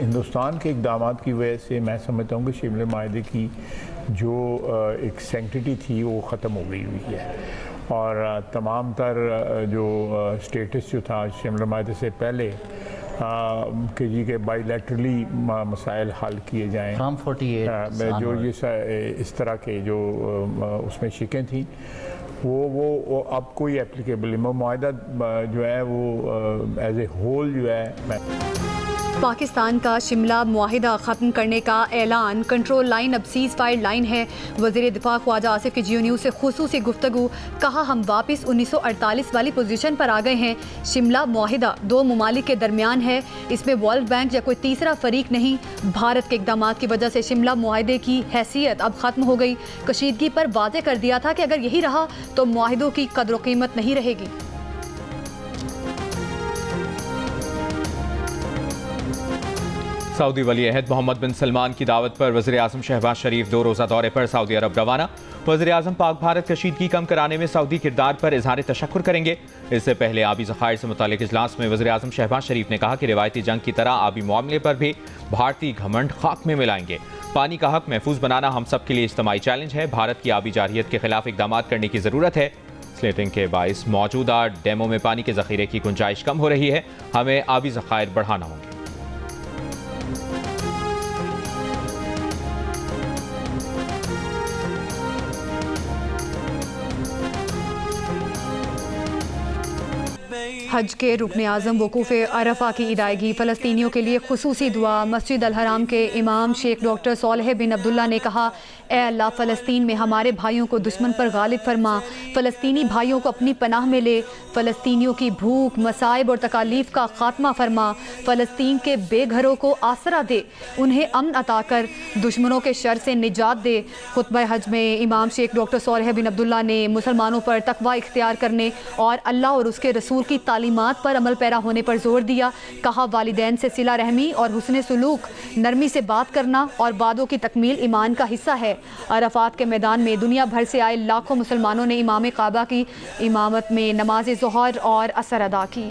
हिंदुस्तान के इक़दाम की वजह से मैं समझता हूँ कि शिमला माहिदे की जो एक सेंक्टिटी थी वो ख़त्म हो गई हुई है और तमाम तर जो स्टेटस जो था शिमला माहिदे से पहले कि जी के बाईलैटरली मसाइल हल किए जाएँ जो ये इस तरह के जो उसमें शिकें थी वो अब कोई एप्लीकेबल मुआहदा जो है वो एज ए होल जो है। पाकिस्तान का शिमला मुआहिदा ख़त्म करने का ऐलान, कंट्रोल लाइन अब सीज़ फायर लाइन है। वज़ीर दिफा ख्वाजा आसिफ की जियो न्यूज़ से खुसूसी गुफ्तगू, कहा हम वापस 1948 वाली पोजीशन पर आ गए हैं। शिमला मुआहिदा दो ममालिक के दरमियान है, इसमें वर्ल्ड बैंक या कोई तीसरा फरीक नहीं। भारत के इक़दाम की वजह से शिमला मुआहिदे की हैसियत अब ख़त्म हो गई। कशीदगी पर वाज़े कर दिया था कि अगर यही रहा तो मुआहिदों की कदर कीमत नहीं रहेगी। सऊदी वली अहद मोहम्मद बिन सलमान की दावत पर वज़ीर आज़म शहबाज शरीफ 2 रोज़ा दौरे पर सऊदी अरब रवाना। वज़ीर आज़म पाक भारत कशीदगी कम कराने में सऊदी किरदार पर इजहार तशक्कुर करेंगे। इससे पहले आबी ज़खायर से मुतालिक इजलास में वज़ीर आज़म शहबाज शरीफ ने कहा कि रिवायती जंग की तरह आबी मामले पर भी भारतीय घमंड खाक में मिलाएंगे। पानी का हक महफूज बनाना हम सब के लिए इज्तिमाई चैलेंज है। भारत की आबी जारहियत के खिलाफ इकदाम करने की ज़रूरत है। स्लेटिंग के बाइस मौजूदा डैमों में पानी के ज़ख़ीरे की गुंजाइश कम हो रही है, हमें आबी ज़खायर बढ़ाना होंगे। हज के रुकन आज़म वकूफ़े अरफा की अदायगी, फ़लस्तीनियों के लिए खुसूसी दुआ। मस्जिद अल हराम के इमाम शेख डॉक्टर सालेह बिन अब्दुल्ला ने कहा, ए अल्लाह फ़लस्तीन में हमारे भाइयों को दुश्मन पर गालिब फरमा, फ़लस्तीनी भाइयों को अपनी पनाह में ले, फ़लस्तीनियों की भूख, मसाइब और तकालीफ का खात्मा फरमा, फ़लस्तीन के बेघरों को आसरा दे, उन्हें अमन अता कर, दुश्मनों के शर से निजात दे। खुतबा हज में इमाम शेख डॉक्टर सालेह बिन अब्दुल्ला ने मुसलमानों पर तकवा इख्तियार करने और अल्लाह और उसके रसूल की तालीमात पर अमल पैरा होने पर जोर दिया। कहा, वालिदैन से सिला रहमी और हुस्न सुलूक, नरमी से बात करना और वादों की तकमील ईमान का हिस्सा है। अरफात के मैदान में दुनिया भर से आए लाखों मुसलमानों ने इमाम काबा की इमामत में नमाज ज़ोहर और असर अदा की।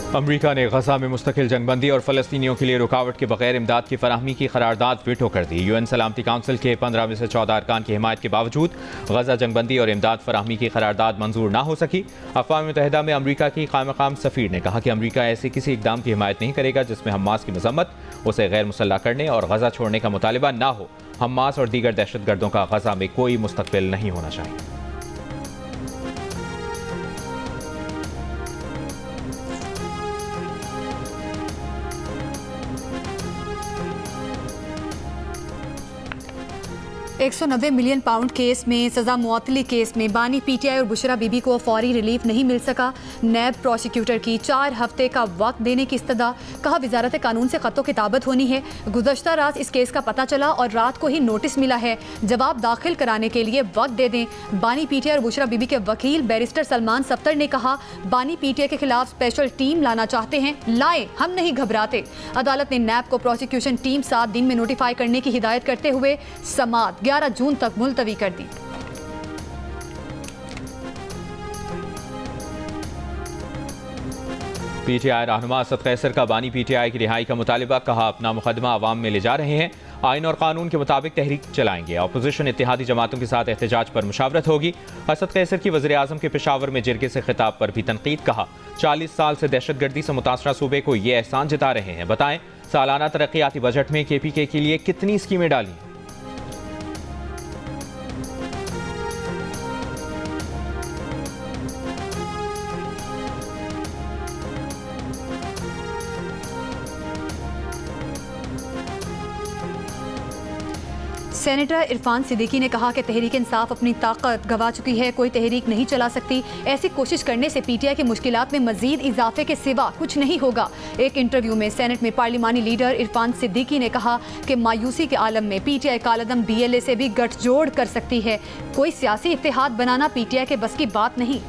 अमरीका ने गजा में मुस्तकिल जंगबंदी और फ़लस्तीनियों के लिए रुकावट के बगैर इमदाद की फराहमी की करारदाद वीटो कर दी। UN सलामती काउंसिल के 15 में से 14 अरकान की हिमायत के बावजूद गजा जंगबंदी और इमदाद फराहमी की करारदाद मंजूर ना हो सकी। अक़वाम मुत्तहिदा में अमरीका की क़ायम सफ़ीर ने कहा कि अमरीका ऐसे किसी इक़दाम की हिमायत नहीं करेगा जिसमें हमास की मजम्मत, उसे गैर मुसल्लह करने और गजा छोड़ने का मुतालिबा ना हो। हमास और दीगर दहशतगर्दों का गजा में कोई मुस्तक़बिल नहीं होना चाहिए। £190 मिलियन केस में सज़ा मुअत्तली केस में बानी PTI और बुशरा बीबी को फौरी रिलीफ नहीं मिल सका। नैब प्रोसिक्यूटर की 4 हफ्ते का वक्त देने की इस्तदा। कहा, वजारत कानून से ख़तो किताबत होनी है। गुज़श्ता रात इस केस का पता चला और रात को ही नोटिस मिला है, जवाब दाखिल कराने के लिए वक्त दे दें। बानी PTI और बुशरा बीबी के वकील बैरिस्टर सलमान सफ्तर ने कहा, बानी PTI के खिलाफ स्पेशल टीम लाना चाहते हैं, लाएं, हम नहीं घबराते। अदालत ने नैब को प्रोसिक्यूशन टीम 7 दिन में नोटिफाई करने की हिदायत करते हुए समाअत 11 जून तक मुलतवी कर दी। PTI रहनुमा असद कैसर का बानी PTI की रिहाई का मुतालिबा। कहा, अपना मुकदमा अवाम में ले जा रहे हैं, आइन और कानून के मुताबिक तहरीक चलाएंगे। अपोजिशन इत्तेहादी जमातों के साथ एहतजाज पर मुशावरत होगी। असद कैसर की वज़ीर आज़म के पेशावर में जिरगे से खिताब पर भी तनकीद। कहा, 40 साल से दहशतगर्दी से मुतासरा सूबे को ये एहसान जता रहे हैं, बताएं सालाना तरक्याती बजट में KPK के लिए कितनी स्कीमें डाली। सेनेटर इरफान सिद्दीकी ने कहा कि तहरीक इंसाफ अपनी ताकत गंवा चुकी है, कोई तहरीक नहीं चला सकती। ऐसी कोशिश करने से PTI की मुश्किलात में मजीद इजाफे के सिवा कुछ नहीं होगा। एक इंटरव्यू में सेनेट में पार्लिमानी लीडर इरफान सिद्दीकी ने कहा कि मायूसी के आलम में PTI कालदम BLA से भी गठजोड़ कर सकती है। कोई सियासी इत्तेहाद बनाना PTI के बस की बात नहीं।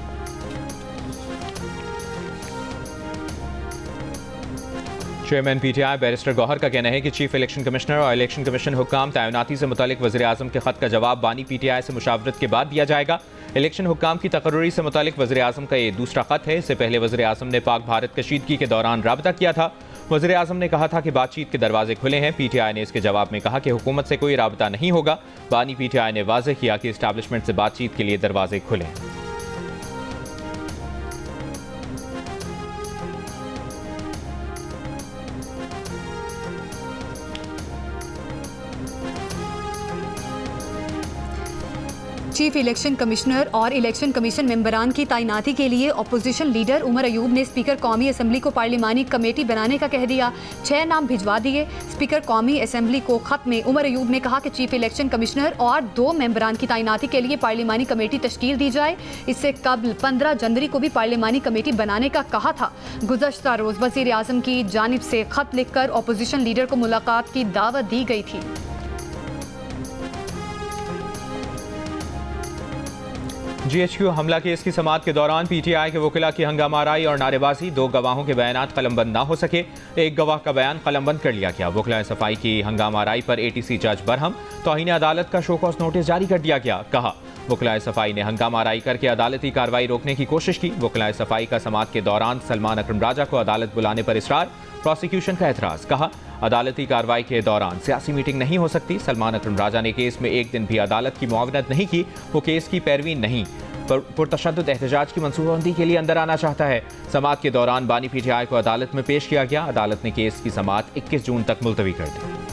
चेयरमैन PTI बैरिस्टर गौहर का कहना है कि चीफ इलेक्शन कमिश्नर और इलेक्शन कमीशन हुक्काम तैनाती से मुतालिक वज़ीर आज़म के खत का जवाब बानी PTI से मुशावरत के बाद दिया जाएगा। इलेक्शन हुक्काम की तकर्री से मुतालिक वज़ीर आज़म का ये दूसरा खत है। इससे पहले वज़ीर आज़म ने पाक भारत कशीदगी के दौरान राबता किया था। वज़ीर आज़म ने कहा था कि बातचीत के दरवाजे खुले हैं। PTI ने इसके जवाब में कहा कि हुकूमत से कोई राबता नहीं होगा। बानी PTI ने वाज़ेह किया कि इस्टेब्लिशमेंट से बातचीत के लिए दरवाजे खुले हैं। चीफ इलेक्शन कमिश्नर और इलेक्शन कमीशन मेंबरान की तैनाती के लिए अपोजिशन लीडर उमर अयूब ने स्पीकर कौमी असम्बली को पार्लिमानी कमेटी बनाने का कह दिया। 6 नाम भिजवा दिए। स्पीकर कौमी असम्बली को खत में उमर अयूब ने कहा कि चीफ इलेक्शन कमिश्नर और 2 मेंबरान की तैनाती के लिए पार्लिमानी कमेटी तश्कील दी जाए। इससे कबल 15 जनवरी को भी पार्लिमानी कमेटी बनाने का कहा था। गुज़श्ता रोज़ वज़ीर आज़म की जानिब से खत लिखकर अपोजिशन लीडर को मुलाकात की दावत दी गई थी। GHQ हमला केस की समाअत के दौरान PTI के वकीला की हंगामाराई और नारेबाजी, 2 गवाहों के बयानात कलमबंद ना हो सके। 1 गवाह का बयान कलमबंद कर लिया गया। वकीला सफाई की हंगामाराई पर ATC जज बरहम, तौहीन अदालत का शो कॉज नोटिस जारी कर दिया गया। कहा वकीला सफाई ने हंगामाराई करके अदालती कार्रवाई रोकने की कोशिश की। वकीला सफाई का समाअत के दौरान सलमान अकरम राजा को अदालत बुलाने पर इसरार, प्रोसिक्यूशन का एतराज। कहा अदालती कार्रवाई के दौरान सियासी मीटिंग नहीं हो सकती। सलमान अकरम राजा ने केस में एक दिन भी अदालत की मुआवनत नहीं की। वो केस की पैरवी नहीं पुरतशद्दुद एहतजाज की मनसूबाबंदी के लिए अंदर आना चाहता है। समाअत के दौरान बानी PTI को अदालत में पेश किया गया। अदालत ने केस की समाअत 21 जून तक मुलतवी कर दी।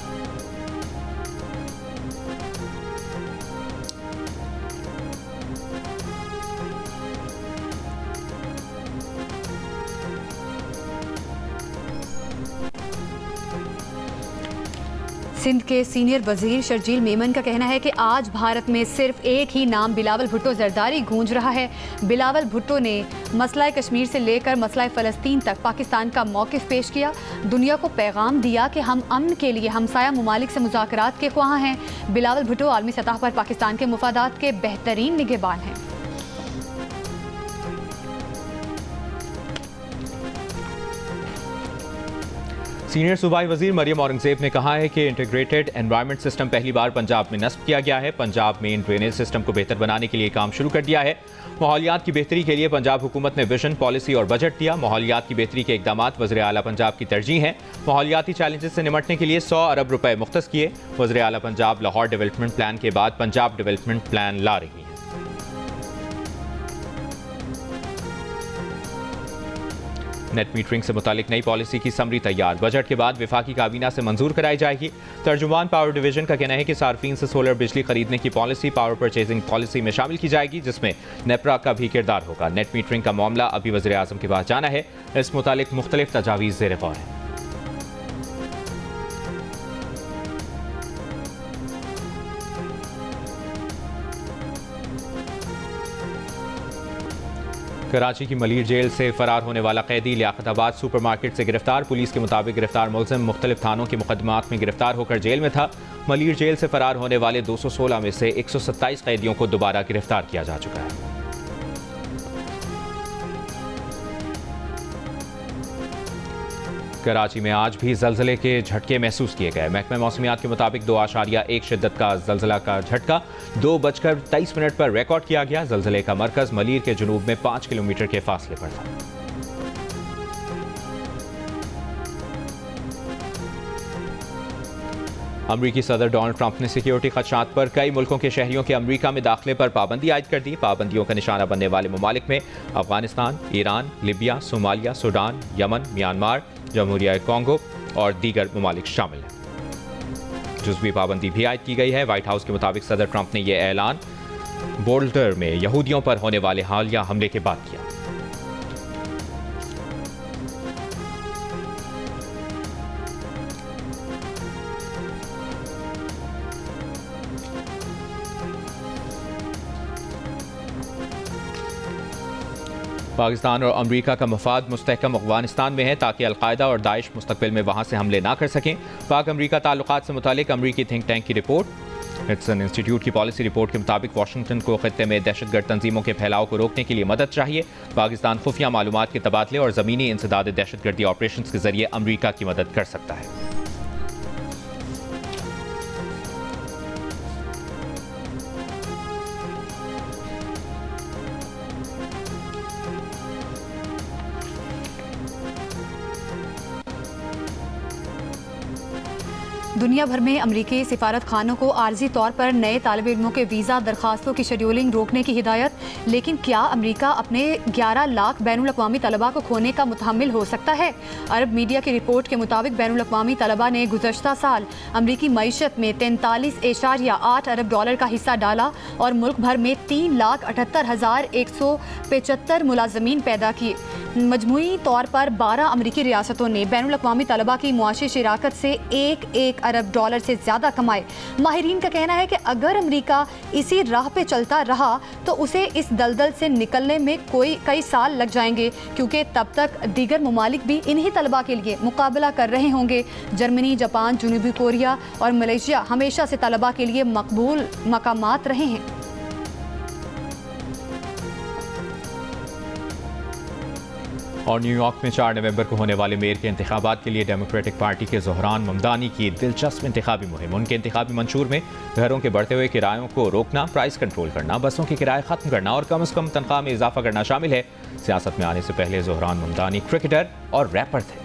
सिंध के सीनियर वजीर शर्जील मेमन का कहना है कि आज भारत में सिर्फ एक ही नाम बिलावल भुट्टो जरदारी गूंज रहा है। बिलावल भुट्टो ने मसला कश्मीर से लेकर मसला फ़लस्तीन तक पाकिस्तान का मौक़िफ़ पेश किया। दुनिया को पैगाम दिया कि हम अमन के लिए हमसाया ममालिक से मुज़ाकरात के ख्वाह हैं। बिलावल भुट्टो आलमी सतह पर पाकिस्तान के मुफादात के बेहतरीन निगहबान हैं। सीनियर सूबाई वजीर मरियम औरंगजेब ने कहा है कि इंटीग्रेटेड एनवायरनमेंट सिस्टम पहली बार पंजाब में नस्ब किया गया है। पंजाब में ड्रेनेज सिस्टम को बेहतर बनाने के लिए काम शुरू कर दिया है। माहौलियात की बेहतरी के लिए पंजाब हुकूमत ने विजन, पॉलिसी और बजट दिया। माहौलियात की बेहतरी के इकदाम वज़ीर आला पंजाब की तरजीह हैं। माहौलियाती चैलेंजेस से निमटने के लिए 100 अरब रुपए मुख्तस किए। वज़ीर आला पंजाब लाहौर डेवलपमेंट प्लान के बाद पंजाब डेवलपमेंट प्लान ला रही है। नेट मीटरिंग से मुतालिक नई पॉलिसी की समरी तैयार। बजट के बाद विफाकी काबीना से मंजूर कराई जाएगी। तर्जुमान पावर डिवीजन का कहना है कि सार्फिन से सोलर बिजली खरीदने की पॉलिसी पावर परचेजिंग पॉलिसी में शामिल की जाएगी, जिसमें नेपरा का भी किरदार होगा। नेट मीटरिंग का मामला अभी वज़ीर आज़म के पास जाना है। इस मुतालिक मुख्तलिफ तजावीज़ ज़ेर गौर हैं। कराची की मलीर जेल से फरार होने वाला कैदी लियाकताबाद सुपरमार्केट से गिरफ्तार। पुलिस के मुताबिक गिरफ्तार मुलजिम मुख्तलिफ थानों के मुकदमात में गिरफ्तार होकर जेल में था। मलीर जेल से फरार होने वाले 216 में से 127 कैदियों को दोबारा गिरफ्तार किया जा चुका है। कराची में आज भी जलजले के झटके महसूस किए गए। महकमा मौसमियात के मुताबिक 2.1 शिद्दत का जलजला का झटका 2:23 पर रिकॉर्ड किया गया। जलजले का मरकज मलीर के जुनूब में 5 किलोमीटर के फासले पर था। अमरीकी सदर डोनाल्ड ट्रंप ने सिक्योरिटी खदशात पर कई मुल्कों के शहरियों के अमरीका में दाखिले पर पाबंदी आयद कर दी। पाबंदियों का निशाना बनने वाले ममालिक में Afghanistan, Iran, Libya, Somalia, Sudan, Yemen, Myanmar, जमहूरिया कॉन्गो और दीगर ममालिक शामिल हैं। जुज़वी पाबंदी भी आयद की गई है। व्हाइट हाउस के मुताबिक सदर ट्रंप ने यह ऐलान बोल्डर में यहूदियों पर होने वाले हालिया हमले के बाद किया। पाकिस्तान और अमरीका का मफाद मुस्तहकम अफगानिस्तान में है ताकि अलकायदा और दाइश मुस्तकबिल में वहाँ से हमले ना कर सकें। पाक अमरीका ताल्लुकात से मुतालिक अमरीकी थिंक टैंक की रिपोर्ट हिटसन इंस्टीट्यूट की पॉलिसी रिपोर्ट के मुताबिक वाशिंगटन को खित्ते में दहशतगर्द तंजीमों के फैलाव को रोकने के लिए मदद चाहिए। पाकिस्तान खुफिया मालूमात के तबादले और ज़मीनी इंसदाद दहशतगर्दी ऑपरेशन के जरिए अमरीका की मदद कर सकता है। दुनिया भर में अमरीकी सिफारत खानों को आर्जी तौर पर नए तालिब इल्मों के वीज़ा दरखास्तों की शेड्यूलिंग रोकने की हिदायत। लेकिन क्या अमरीका अपने 11 लाख बैनुल अक़वामी तलबा को खोने का मुतहम्मिल हो सकता है? अरब मीडिया की रिपोर्ट के मुताबिक बैनुल अक़वामी तलबा ने गुज़श्ता साल अमरीकी मईशत में 43.8 अरब डॉलर का हिस्सा डाला और मुल्क भर में 3,78,175 मुलाजमीन पैदा किए। मजमूई तौर पर 12 अमरीकी रियासतों ने बैनुल अक़वामी तलबा की मुआशी शिराकत से 1 अरब डॉलर से ज़्यादा कमाए। माहिरीन का कहना है कि अगर अमरीका इसी राह पे चलता रहा तो उसे इस दलदल से निकलने में कई साल लग जाएंगे, क्योंकि तब तक दीगर ममालिक भी इन्हीं तलबा के लिए मुकाबला कर रहे होंगे। जर्मनी, जापान, जनूबी कोरिया और मलेशिया हमेशा से तलबा के लिए मकबूल मकामात रहे हैं। और न्यूयॉर्क में 4 नवंबर को होने वाले मेयर के इंतखाबात के लिए डेमोक्रेटिक पार्टी के ज़ोहरान ममदानी की दिलचस्प इंतखाबी मुहिम। उनके इंतखाबी मंशूर में घरों के बढ़ते हुए किरायों को रोकना, प्राइस कंट्रोल करना, बसों के किराए खत्म करना और कम से कम तनख्वाह में इजाफा करना शामिल है। सियासत में आने से पहले ज़ोहरान ममदानी क्रिकेटर और रैपर थे।